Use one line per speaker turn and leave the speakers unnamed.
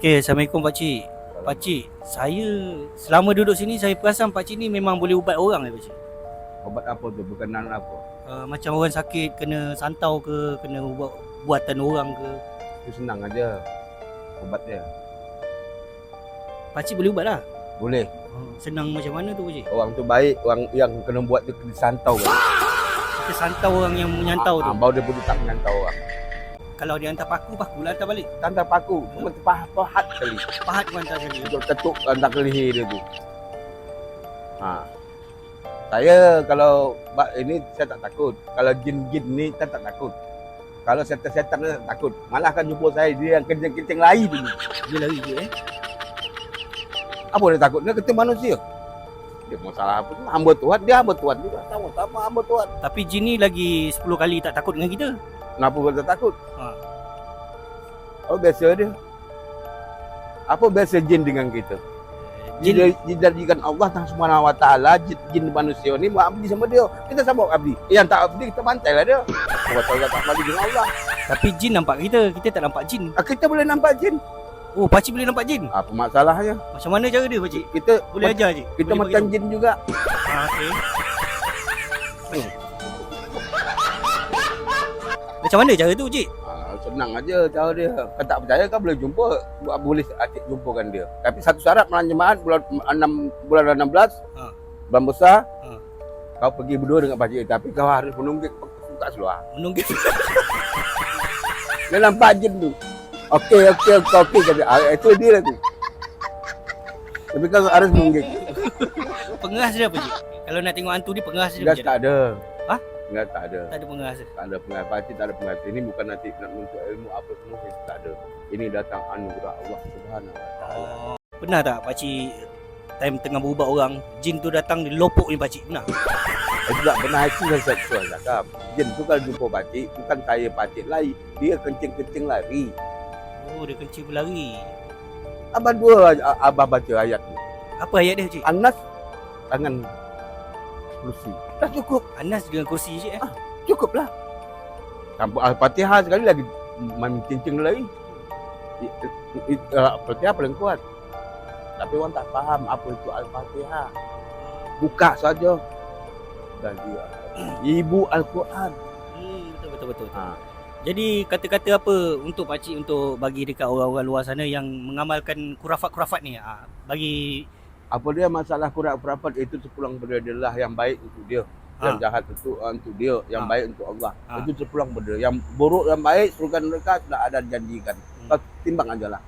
Okay, Assalamualaikum Pakcik. Pakcik, saya selama duduk sini saya perasan Pakcik ni memang boleh ubat orang Pakcik.
Obat apa tu? Berkenaan apa?
Macam orang sakit kena santau ke, kena buatan orang ke.
Itu senang aja obat dia.
Pakcik boleh ubat lah.
Boleh.
Senang macam mana tu Pakcik?
Orang tu baik, orang yang kena buat tu kena santau balik.
Kita santau orang yang menyantau tu.
Baru dia boleh tak menyantau orang.
Kalau dia hantar paku lah hantar balik.
Hantar paku, cuma pahat sekali.
Pahat pun hantar sekali.
Untuk ketuk hantar ke leher dia tu. Saya kalau ini saya tak takut. Kalau jin-jin ni saya tak takut. Kalau setan-setan saya tak takut. Malah kan jumpa saya dia yang kencing-kencing lari dulu.
Dia lari je
Apa dia takut? Dia kata manusia. Dia masalah apa tu? Hamba Tuhan, dia hamba Tuhan juga. Sama-sama hamba Tuhan.
Tapi jin ni lagi 10 kali tak takut dengan kita.
Kenapa kita takut? Oh biasa dia. Apa biasa jin dengan kita? Jin dijadikan Allah Subhanahu Wa Taala, jin manusia ni buat abdi sama dia. Kita sama abdi. Yang tak abdi kita bantailah dia. Allah Taala tak abdi dengan Allah.
Tapi jin nampak kita tak nampak jin.
Kita boleh nampak jin.
Oh, Pakcik boleh nampak jin?
Apa masalahnya?
Macam mana cara dia Pakcik?
Kita
boleh ajar je.
Kita makan jin juga.
Okey. Macam mana cara tu Cik?
Senang aja cara dia. Kalau tak percaya kan boleh jumpa, boleh Atik jumpakan dia. Tapi satu syarat malam jemaat bulan 16 bulan besar. Kau pergi berdua dengan pakcik, tapi kau harus menunggik buka seluar.
Menunggik.
Dia nampak jin tu. Okey kata. Itu dia lah tu. Tapi kau harus menunggik.
Pengeras dia apa Cik? Kalau nak tengok hantu ni pengeras dia.
Enggak tak ada.
Hah?
Enggak tak ada.
Tak ada pengeras.
Tak ada pengeras. Pakcik tak ada pengeras. Ini bukan nanti nak menuntut ilmu apa semua, tak ada. Ini datang anugerah Allah Subhanahu Wa Taala.
Pernah tak Pakcik time tengah berubat orang, jin tu datang dia lopok ni Pakcik? Pernah?
Itu tak pernah, itu yang saya cakap. Jin tu kalau jumpa pakcik, bukan saya pakcik lari. Dia kencing-kencing lari.
Oh, dia kencing berlari.
Abah baca ayat tu.
Apa ayat dia Cik?
Anas tangan kursi. Dah cukup.
Anas dengan kursi Cik
Cukuplah. Tanpa Al-Fatihah sekali lagi main kencing lari. Al-Fatihah paling kuat. Tapi orang tak faham apa itu Al-Fatihah. Buka saja. Dan dia ibu Al-Quran.
Betul. Jadi kata-kata apa untuk Pakcik untuk bagi dekat orang-orang luar sana yang mengamalkan kurafat-kurafat ni? Bagi
apa dia masalah kurafat itu terpulang pada dia lah, yang baik untuk dia. Yang jahat untuk dia, yang baik untuk Allah. Itu terpulang pada dia. Yang buruk yang baik suruhkan mereka sudah ada janjikan. Kau timbang ajalah.